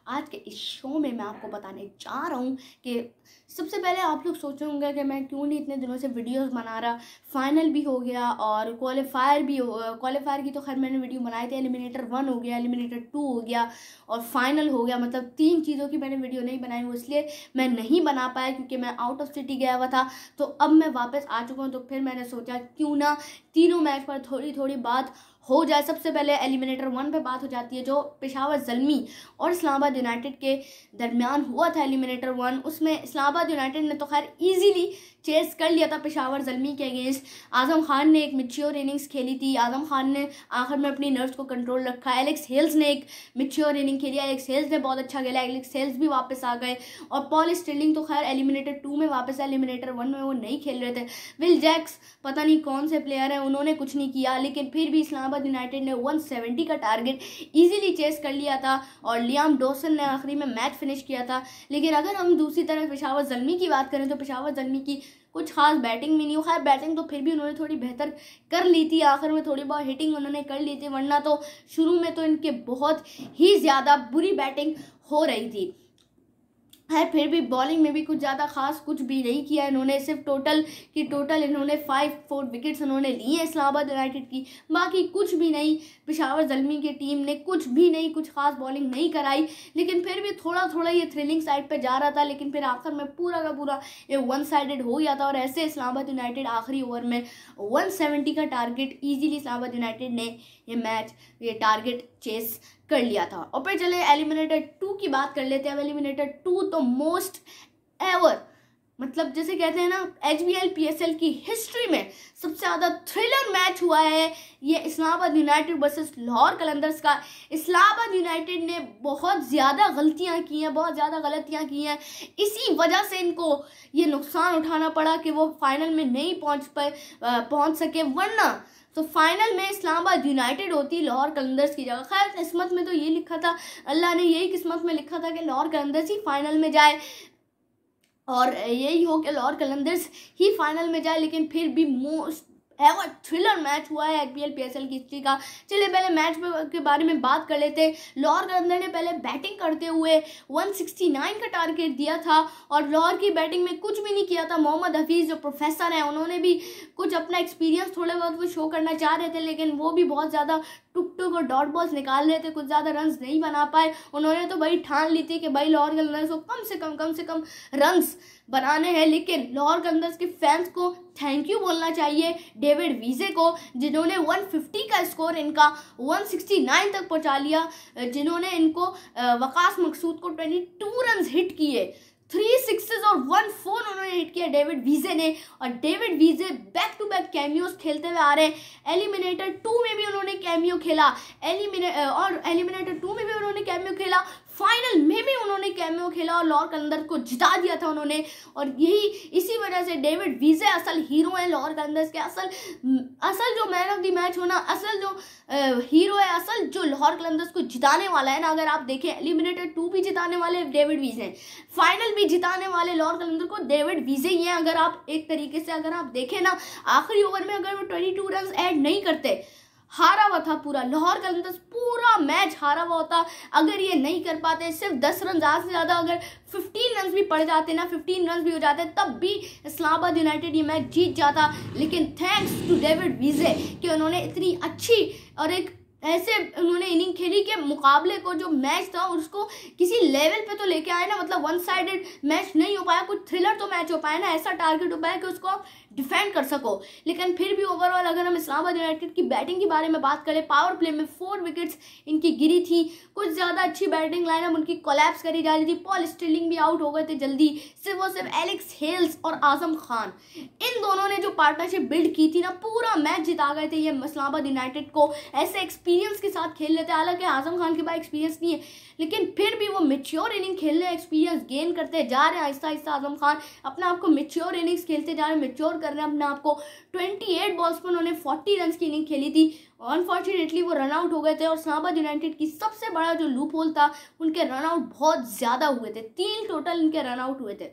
आज के इस शो में मैं आपको बताने जा रहा हूँ कि सबसे पहले आप लोग सोचे होंगे कि मैं क्यों नहीं इतने दिनों से वीडियोस बना रहा। फाइनल भी हो गया और क्वालिफायर भी हो। क्वालिफायर की तो खैर मैंने वीडियो बनाई थी। एलिमिनेटर 1 हो गया, एलिमिनेटर 2 हो गया और फाइनल हो गया। मतलब 3 चीज़ों की मैंने वीडियो नहीं बनाई, वो इसलिए मैं नहीं बना पाया क्योंकि मैं आउट ऑफ सिटी गया हुआ था। तो अब मैं वापस आ चुका हूँ, तो फिर मैंने सोचा क्यों ना तीनों मैच पर थोड़ी थोड़ी बात हो जाए। सबसे पहले एलिमिनेटर 1 पे बात हो जाती है, जो पेशावर ज़ल्मी और इस्लामाबाद यूनाइटेड के दरमियान हुआ था। एलिमिनेटर 1 उसमें इस्लामाबाद यूनाइटेड ने तो खैर इजीली चेस कर लिया था पेशावर ज़ल्मी के अगेंस्ट। आज़म खान ने एक मैच्योर इनिंग्स खेली थी। आज़म खान ने आखिर में अपनी नर्व्स को कंट्रोल रखा। एलेक्स हेल्स ने एक मैच्योर इनिंग खेली। एलेक्स हेल्स ने बहुत अच्छा खेला। एलेक्स हेल्स भी वापस आ गए और पॉल स्टिलिंग तो खैर एलिमिनेटर 2 में वापस है, एलिमिनेटर 1 में वो नहीं खेल रहे थे। विल जैक्स पता नहीं कौन से प्लेयर हैं, उन्होंने कुछ नहीं किया, लेकिन फिर भी इस्लामाबाद यूनाइटेड ने 170 का टारगेट इजीली चेस कर लिया था और लियाम डॉसन ने आखिरी में मैच फिनिश किया था। लेकिन अगर हम दूसरी तरफ पेशावर ज़ल्मी की बात करें तो पेशावर ज़ल्मी की कुछ खास बैटिंग भी नहीं हो। खैर बैटिंग तो फिर भी उन्होंने थोड़ी बेहतर कर ली थी, आखिर में थोड़ी बहुत हिटिंग उन्होंने कर ली थी, वरना तो शुरू में तो इनके बहुत ही ज़्यादा बुरी बैटिंग हो रही थी। है फिर भी बॉलिंग में भी कुछ ज़्यादा खास कुछ भी नहीं किया इन्होंने। सिर्फ टोटल इन्होंने 4 विकेट्स उन्होंने लिए इस्लामाबाद यूनाइटेड की, बाकी कुछ भी नहीं। पेशावर ज़ल्मी की टीम ने कुछ भी नहीं, कुछ खास बॉलिंग नहीं कराई, लेकिन फिर भी थोड़ा थोड़ा ये थ्रिलिंग साइड पे जा रहा था। लेकिन फिर आखिर में पूरा का पूरा ये 1 साइडेड हो गया था और ऐसे इस्लामाबाद यूनाइटेड आखिरी ओवर में 170 का टारगेट इजीली इस्लामाबाद यूनाइटेड ने ये टारगेट चेस कर लिया था। और फिर चले एलिमिनेटर 2 की बात कर लेते हैं। एलिमिनेटर 2 तो मोस्ट एवर, मतलब जैसे कहते हैं ना, HBL PSL की हिस्ट्री में सबसे ज़्यादा थ्रिलर मैच हुआ है ये इस्लामाबाद यूनाइटेड वर्सेस लाहौर कलंदर्स का। इस्लामाबाद यूनाइटेड ने बहुत ज़्यादा गलतियां की हैं, बहुत ज़्यादा गलतियां की हैं। इसी वजह से इनको ये नुकसान उठाना पड़ा कि वो फाइनल में नहीं पहुंच सके, वरना तो फाइनल में इस्लामाबाद यूनाइटेड होती लाहौर कलंदर्स की जगह। खैर किस्मत में तो ये लिखा था, अल्लाह ने यही किस्मत में लिखा था कि लाहौर कलंदर्स ही फाइनल में जाए और यही हो कि लाहौर कलंदर्स ही फाइनल में जाए। लेकिन फिर भी मोस्ट एवर थ्रिलर मैच हुआ है HBL PSL की हिस्ट्री का। चलिए पहले मैच के बारे में बात कर लेते हैं। लाहौर कलंदर ने पहले बैटिंग करते हुए 169 का टारगेट दिया था और लाहौर की बैटिंग में कुछ भी नहीं किया था। मोहम्मद हफीज़ जो प्रोफेसर हैं, उन्होंने भी कुछ अपना एक्सपीरियंस थोड़े बहुत वो शो करना चाह रहे थे, लेकिन वो भी बहुत ज़्यादा टुक और डॉट बॉल्स निकाल रहे थे, कुछ ज़्यादा रन्स नहीं बना पाए। उन्होंने तो भाई ठान ली थी कि भाई लाहौर कलंदर्स को कम से कम रन्स बनाने हैं। लेकिन लाहौर कलंदर्स के फैंस को थैंक यू बोलना चाहिए डेविड वीजे को, जिन्होंने 150 का स्कोर इनका 169 तक पहुंचा लिया, जिन्होंने इनको वकास मकसूद को 22 रन हिट किए, 3 सिक्सेस और 1 4 उन्होंने हिट किया डेविड वीजे ने। और David Wiese back to back cameos खेलते हुए आ रहे हैं। एलिमिनेटर 2 में भी उन्होंने कैमियो खेला, एलिमिनेटर 2 में भी उन्होंने कैमियो खेला, फाइनल में भी उन्होंने कैमियो खेला और लाहौर कलंदर को जिता दिया था उन्होंने। और इसी वजह से डेविड वीजे असल हीरो है लाहौर कलंदर्स के। असल जो मैन ऑफ द मैच होना, असल जो हीरो है, असल जो लाहौर कलंदर्स को जिताने वाला है ना, अगर आप देखें एलिमिनेटर 2 भी जिताने वाले डेविड वीजे हैं, फाइनल भी जिताने वाले लाहौर कलंदर को डेविड वीजे ही हैं। अगर आप एक तरीके से अगर आप देखें ना, आखिरी ओवर में अगर वो 22 रन ऐड नहीं करते, हारा हुआ था पूरा लाहौर कलंदर्स, पूरा मैच हारा हुआ होता। अगर ये नहीं कर पाते, सिर्फ 10 रन ज़्यादा से ज़्यादा अगर 15 रन भी पड़ जाते ना, 15 रन भी हो जाते, तब भी इस्लामाबाद यूनाइटेड ये मैच जीत जाता। लेकिन थैंक्स टू डेविड वीजे कि उन्होंने इतनी अच्छी और एक ऐसे उन्होंने इनिंग खेली के मुकाबले को, जो मैच था उसको किसी लेवल पे तो लेके आए ना। मतलब 1 साइडेड मैच नहीं हो पाया, कुछ थ्रिलर तो मैच हो पाया ना, ऐसा टारगेट हो पाया कि उसको आप डिफेंड कर सको। लेकिन फिर भी ओवरऑल अगर हम इस्लामाबाद यूनाइटेड की बैटिंग के बारे में बात करें, पावर प्ले में 4 विकेट्स इनकी गिरी थी, कुछ ज़्यादा अच्छी बैटिंग लाइनअप उनकी कोलैप्स करी जा रही थी। पॉल स्टिलिंग भी आउट हो गए थे जल्दी, सिर्फ एलेक्स हेल्स और आजम खान, इन दोनों ने जो पार्टनरशिप बिल्ड की थी ना, पूरा मैच जिता गए थे ये इस्लामाबाद यूनाइटेड को। ऐसे एक्सपीरियंस के साथ खेल लेते हैं, हालांकि आजम खान के पास एक्सपीरियंस नहीं है, लेकिन फिर भी वो मैच्योर इनिंग खेल रहे हैं, एक्सपीरियंस गेन करते जा रहे हैं आहिस्ता आहिस्ता। आजम खान अपने आप को मैच्योर इनिंग्स खेलते जा रहे हैं, मैच्योर कर रहे हैं अपने आप को। 28 बॉल्स पर उन्होंने 40 रन की इनिंग खेली थी। अनफॉर्चुनेटली वो रन आउट हो गए थे और इस्लामाबाद यूनाइटेड की सबसे बड़ा जो लूप होल था, उनके रन आउट बहुत ज़्यादा हुए थे, 3 टोटल इनके रन आउट हुए थे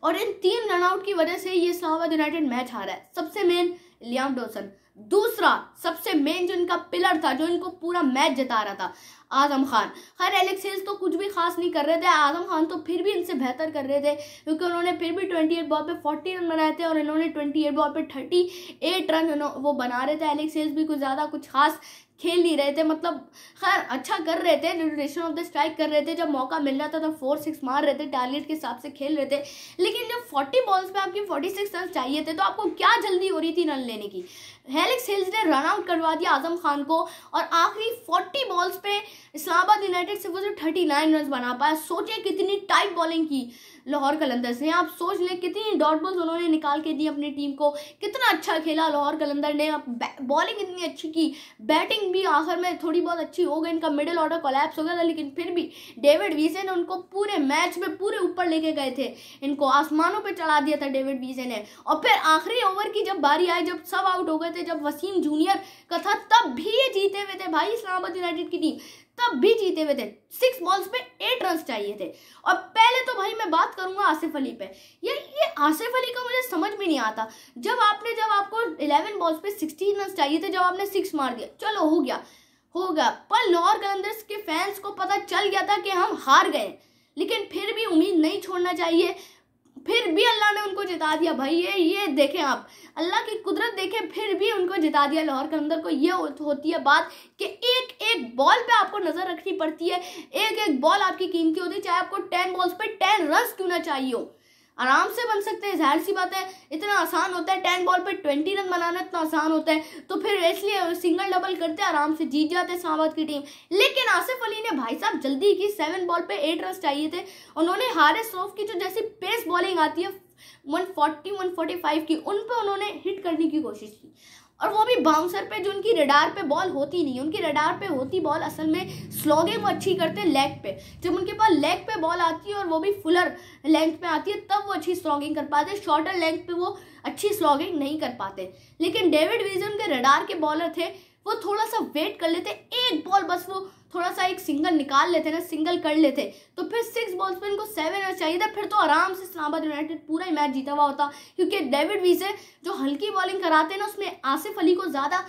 और इन 3 रन आउट की वजह से ये इस्लामाबाद यूनाइटेड मैच हारा है। सबसे मेन लियाम डॉसन, दूसरा सबसे मेन जो इनका पिलर था, जो इनको पूरा मैच जिता रहा था, आजम खान। खैर एलेक्स हेल्स तो कुछ भी खास नहीं कर रहे थे, आजम खान तो फिर भी इनसे बेहतर कर रहे थे, क्योंकि उन्होंने फिर भी 28 बॉल पे 40 रन बनाए थे और इन्होंने 28 बॉल पे 38 रन वो बना रहे थे। एलेक्स हेल्स भी कुछ ज़्यादा कुछ खास खेल नहीं रहे थे, मतलब खैर अच्छा कर रहे थे, ड्यूरेशन ऑफ द स्ट्राइक कर रहे थे, जब मौका मिल रहा था तो 4-6 मार रहे थे, टारगेट के हिसाब से खेल रहे थे। लेकिन जब 40 बॉल्स पे आपकी 46 रन चाहिए थे, तो आपको क्या जल्दी हो रही थी रन लेने की? एलेक्स हेल्स ने रन आउट करवा दिया आजम खान को और आखिरी 40 बॉल्स पे इस्लामाबाद यूनाइटेड सिर्फ 39 रन बना पाया। सोचिए कितनी टाइट बॉलिंग की लाहौर कलंदर्स ने, आप सोच लें कितनी डॉट बॉल्स उन्होंने निकाल के दी अपनी टीम को, कितना अच्छा खेला लाहौर कलंदर ने, बॉलिंग इतनी अच्छी की, बैटिंग भी आखिर में थोड़ी बहुत अच्छी हो गई, इनका मिडिल ऑर्डर कोलैप्स हो गया था, लेकिन फिर भी डेविड वीजे ने उनको पूरे मैच में पूरे ऊपर लेके गए थे, इनको आसमानों पे चढ़ा दिया था डेविड वीजे ने। और फिर आखिरी ओवर की जब बारी आई, जब सब आउट हो गए थे, जब वसीम जूनियर का था, तब भी ये जीते हुए थे भाई इस्लामाबाद यूनाइटेड की टीम, तब भी जीते हुए थे। 6 बॉल्स पे 8 रन चाहिए थे। और पहले तो भाई मैं बात करूंगा आसिफ अली पे, ये आसिफ अली का मुझे समझ में नहीं आता। जब आपको 11 बॉल्स पे 16 रन चाहिए थे, जब आपने 6 मार दिया, चलो हो गया, पर लाहौर कलंदर्स के फैंस को पता चल गया था कि हम हार गए, लेकिन फिर भी उम्मीद नहीं छोड़ना चाहिए। फिर भी अल्लाह ने उनको जिता दिया भाई, ये देखें आप, अल्लाह की कुदरत देखें, फिर भी उनको जिता दिया लाहौर कलंदर को। ये होती है बात कि एक एक बॉल पे आपको नजर रखनी पड़ती है, एक एक बॉल आपकी कीमती होती है, चाहे आपको 10 बॉल्स पे 10 रन क्यों ना चाहिए हो, आराम से बन सकते हैं, जाहिर सी बात है, इतना आसान होता है 10 बॉल पे 20 रन बनाना, इतना आसान होता है, तो फिर इसलिए सिंगल डबल करते आराम से जीत जाते इस्लामाबाद की टीम। लेकिन आसिफ अली ने भाई साहब जल्दी की, 7 बॉल पे 8 रन चाहिए थे, उन्होंने हारिस रऊफ की जो जैसी पेस बॉलिंग आती है 140-145 की, उन पे उन्होंने हिट करने की कोशिश की, और वो भी बाउंसर पे, जो उनकी रडार पे बॉल होती नहीं, उनकी रडार पे होती बॉल असल में स्लॉगिंग वो अच्छी करते लेग पे, जब उनके पास लेग पे बॉल आती है और वो भी फुलर लेंथ पे आती है, तब वो अच्छी स्लॉगिंग कर पाते, शॉर्टर लेंथ पे वो अच्छी स्लॉगिंग नहीं कर पाते। लेकिन डेविड वीजे उनके रडार के बॉलर थे, वो थोड़ा सा वेट कर लेते, एक बॉल बस वो थोड़ा सा एक सिंगल निकाल लेते ना, सिंगल कर लेते, तो फिर 6 बॉल्स पे इनको 7 रन चाहिए था, फिर तो आराम से इस्लामाबाद यूनाइटेड पूरा ही मैच जीता हुआ होता, क्योंकि डेविड वीजे जो हल्की बॉलिंग कराते हैं ना, उसमें आसिफ अली को ज़्यादा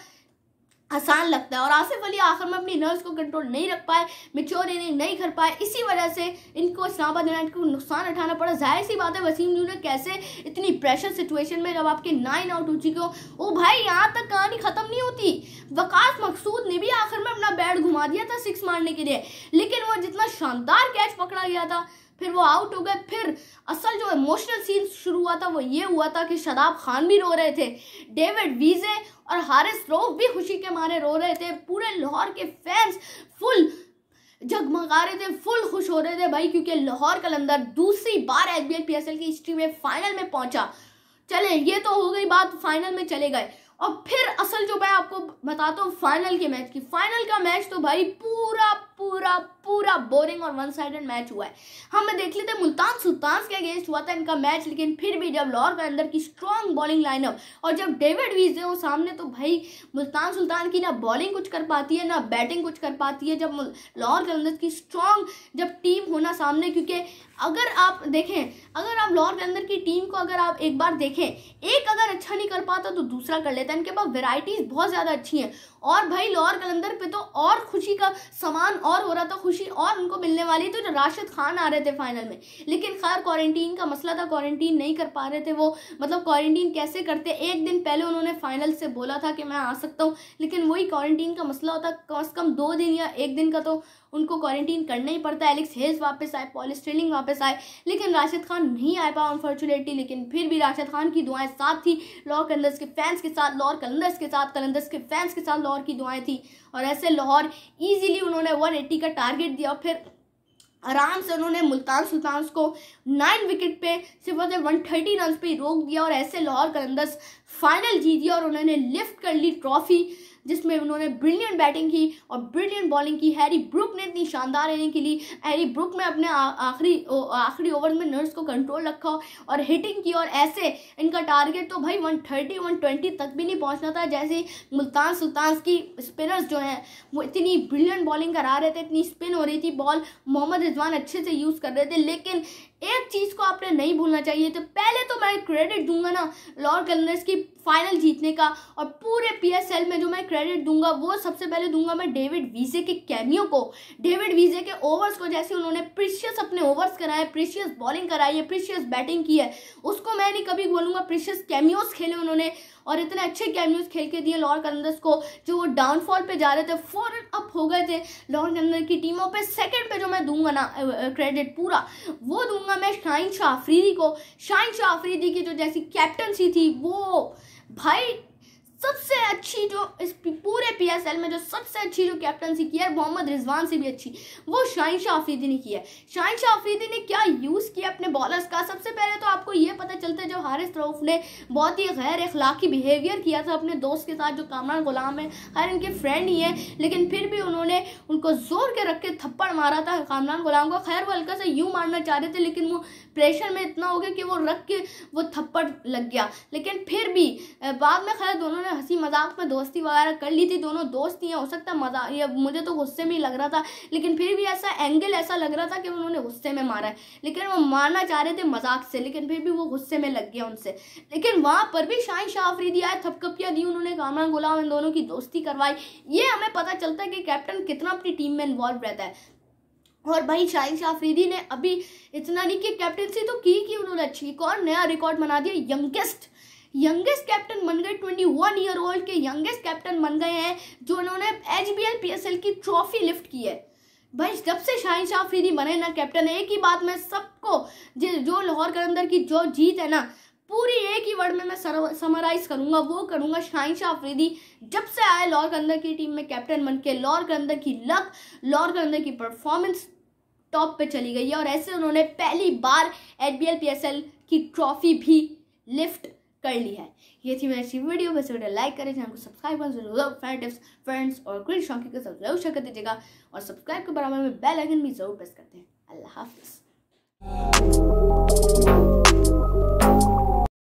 आसान लगता है, और आसिफ अली आखिर में अपनी नर्व्स को कंट्रोल नहीं रख पाए, मैच्योर इनिंग नहीं कर पाए, इसी वजह से इनको इस्लामाबाद यूनाइटेड को नुकसान उठाना पड़ा। जाहिर सी बात है, वसीम जूनियर कैसे इतनी प्रेशर सिचुएशन में, जब आपके 9 आउट हो चुके हो, ओ भाई यहाँ तक कहानी खत्म नहीं होती। वकास मकसूद ने भी आखिर में अपना बैट घुमा दिया था 6 मारने के लिए, लेकिन वो जितना शानदार कैच पकड़ा गया था, फिर वो आउट हो गए। फिर असल जो इमोशनल सीन शुरू हुआ था वो ये हुआ था कि शादाब खान भी रो रहे थे, डेविड वीजे और हारिस रऊफ भी खुशी के मारे रो रहे थे, पूरे लाहौर के फैंस फुल जगमगा रहे थे, फुल खुश हो रहे थे भाई, क्योंकि लाहौर कलंदर दूसरी बार IPL PSL की हिस्ट्री में फाइनल में पहुंचा। चले ये तो हो गई बात, फाइनल में चले गए। और फिर असल जो मैं आपको बताता हूँ फाइनल के मैच की, फाइनल का मैच तो भाई पूरा पूरा पूरा बोरिंग और वन साइडेड मैच हुआ है। हमें देख लेते मुल्तान सुल्तान्स के अगेंस्ट हुआ था इनका मैच, लेकिन फिर भी जब लाहौर के अंदर की स्ट्रॉन्ग बॉलिंग लाइनअप और जब डेविड वीजे हो सामने, तो भाई मुल्तान सुल्तान की ना बॉलिंग कुछ कर पाती है ना बैटिंग कुछ कर पाती है, जब लाहौर के अंदर की स्ट्रॉन्ग जब टीम होना सामने। क्योंकि अगर आप देखें, अगर आप लाहौर के अंदर की टीम को अगर आप एक बार देखें, एक अगर अच्छा नहीं कर पाता तो दूसरा कर लेता है, इनके पास वेराइटीज बहुत ज़्यादा अच्छी हैं। और भाई लाहौर कलंदर पे तो और खुशी का सामान और हो रहा था, खुशी और उनको मिलने वाली थी, तो राशिद खान आ रहे थे फाइनल में, लेकिन खैर क्वारंटीन का मसला था, क्वारंटीन नहीं कर पा रहे थे वो, मतलब क्वारंटीन कैसे करते, एक दिन पहले उन्होंने फाइनल से बोला था कि मैं आ सकता हूँ, लेकिन वही क्वारंटीन का मसला होता, कम से कम 2 दिन या 1 दिन का तो उनको क्वारंटीन करना ही पड़ता है। एलेक्स हेल्स वापस आए, पॉल स्टिलिंग वापस आए, लेकिन राशिद खान नहीं आ पाया अनफॉर्चुनेटली, लेकिन फिर भी राशिद खान की दुआएं साथ थी लाहौर कलंदर्स के फैंस के साथ, लाहौर कलंदर्स के साथ, कलंदर्स के फैंस के साथ लाहौर की दुआएं थी, और ऐसे लाहौर इजीली उन्होंने 180 का टारगेट दिया। फिर आराम से उन्होंने मुल्तान सुल्तान्स को 9 विकेट पे सिर्फ 130 रन पे रोक दिया, और ऐसे लाहौर कलंदर्स फाइनल जीत दिया और उन्होंने लिफ्ट कर ली ट्रॉफी, जिसमें उन्होंने ब्रिलियंट बैटिंग की और ब्रिलियंट बॉलिंग की। हैरी ब्रुक ने इतनी शानदार इनिंग खेली, हैरी ब्रुक ने अपने आखिरी ओवर में नर्स को कंट्रोल रखा और हिटिंग की, और ऐसे इनका टारगेट तो भाई 130-120 तक भी नहीं पहुंचना था। जैसे मुल्तान सुल्तान्स की स्पिनर्स जो हैं वो इतनी ब्रिलियंट बॉलिंग करा रहे थे, इतनी स्पिन हो रही थी बॉल, मोहम्मद रिजवान अच्छे से यूज़ कर रहे थे, लेकिन एक चीज़ को आपने नहीं भूलना चाहिए। तो पहले तो मैं क्रेडिट दूंगा ना लाहौर कलंदर्स की फाइनल जीतने का। और पूरे PSL में जो मैं क्रेडिट दूंगा वो सबसे पहले दूंगा मैं डेविड वीजे के कैमियो को, डेविड वीजे के ओवर्स को। जैसे उन्होंने प्रीशियस अपने ओवर्स कराए, प्रीशियस बॉलिंग कराई है, प्रीशियस बैटिंग की है, उसको मैं नहीं कभी बोलूँगा। प्रीशियस कैमियोस खेले उन्होंने और इतने अच्छे कैमियोस खेल के दिए लॉर्ड कलंदर्स को, जो वो डाउनफॉल पे जा रहे थे फौरन अप हो गए थे लॉर्ड कलंदर की टीमों पे। सेकंड पे जो मैं दूंगा ना क्रेडिट पूरा, वो दूंगा मैं शाहिन शाह अफरीदी को। शाहिन शाह अफरीदी की जो जैसी कैप्टनसी थी वो भाई सबसे अच्छी, जो इस पूरे PSL में जो सबसे अच्छी जो कैप्टनसी की है मोहम्मद रिजवान से भी अच्छी, वो शाहिन शाह अफरीदी ने की है। शाहिन शाह अफरीदी ने क्या यूज़ किया अपने बॉलर्स का। सबसे पहले तो आपको ये पता चलता है जो हारिस रऊफ ने बहुत ही गैर अखलाकी बिहेवियर किया था अपने दोस्त के साथ, जो कामरान गुलाम है, खैर इनके फ्रेंड ही है, लेकिन फिर भी उन्होंने उनको जोर के रख के थप्पड़ मारा था कामरान गुलाम को। खैर वो हल्का सा यूँ मारना चाह रहे थे, लेकिन वो प्रेशर में इतना हो गया कि वो रख के वो थप्पड़ लग गया। लेकिन फिर भी बाद में खैर दोनों ने हंसी मजाक में दोस्ती वगैरह कर ली थी, दोनों दोस्त ही हैं, हो सकता है मजाक, ये मुझे तो गुस्से में ही लग रहा था, लेकिन फिर भी ऐसा एंगल ऐसा लग रहा था कि उन्होंने गुस्से में मारा है, लेकिन वो मारना चाह रहे थे मजाक से, लेकिन फिर भी वो गुस्से में लग गया उनसे। लेकिन वहां पर भी शाहिन शाह अफरीदी आए, थपथपियां दी उन्होंने, कामरान गुलाम, इन दोनों की दोस्ती करवाई। ये हमें पता चलता है कि कैप्टन कितना अपनी टीम में इन्वॉल्व रहता है। और भाई शाहिन शाह अफरीदी ने अभी इतना नहीं कि कैप्टनसी तो की उन्होंने अच्छी, एक और नया रिकॉर्ड बना दिया, यंगेस्ट कैप्टन बन गए, 21 ईयर ओल्ड के यंगेस्ट कैप्टन बन गए हैं, जो उन्होंने HBL PSL की ट्रॉफी लिफ्ट की है। भाई जब से शाहिन शाह अफरीदी बने ना कैप्टन, एक ही बात मैं सबको, जो लाहौर कलंदर की जो जीत है ना, पूरी एक ही वर्ड में मैं समराइज करूंगा, वो करूंगा शाहिन शाह अफरीदी जब से आए लाहौर कलंदर की टीम में कैप्टन बन के, लाहौर कलंदर की लक, लाहौर कलंदर की परफॉर्मेंस टॉप पे चली गई है। और ऐसे उन्होंने पहली बार HBL PSL की ट्रॉफी भी लिफ्ट कर ली है। ये थी मेरी वीडियो, बस वीडियो लाइक करें, चैनल को सब्सक्राइब करें, जरूर टिप्स फ्रेंड्स और क्रिश शौकी को सब जरूर शेयर कर दीजिएगा, और सब्सक्राइब के बराबर में बेल आइकन भी जरूर प्रेस करते हैं। अल्लाह हाफिज़।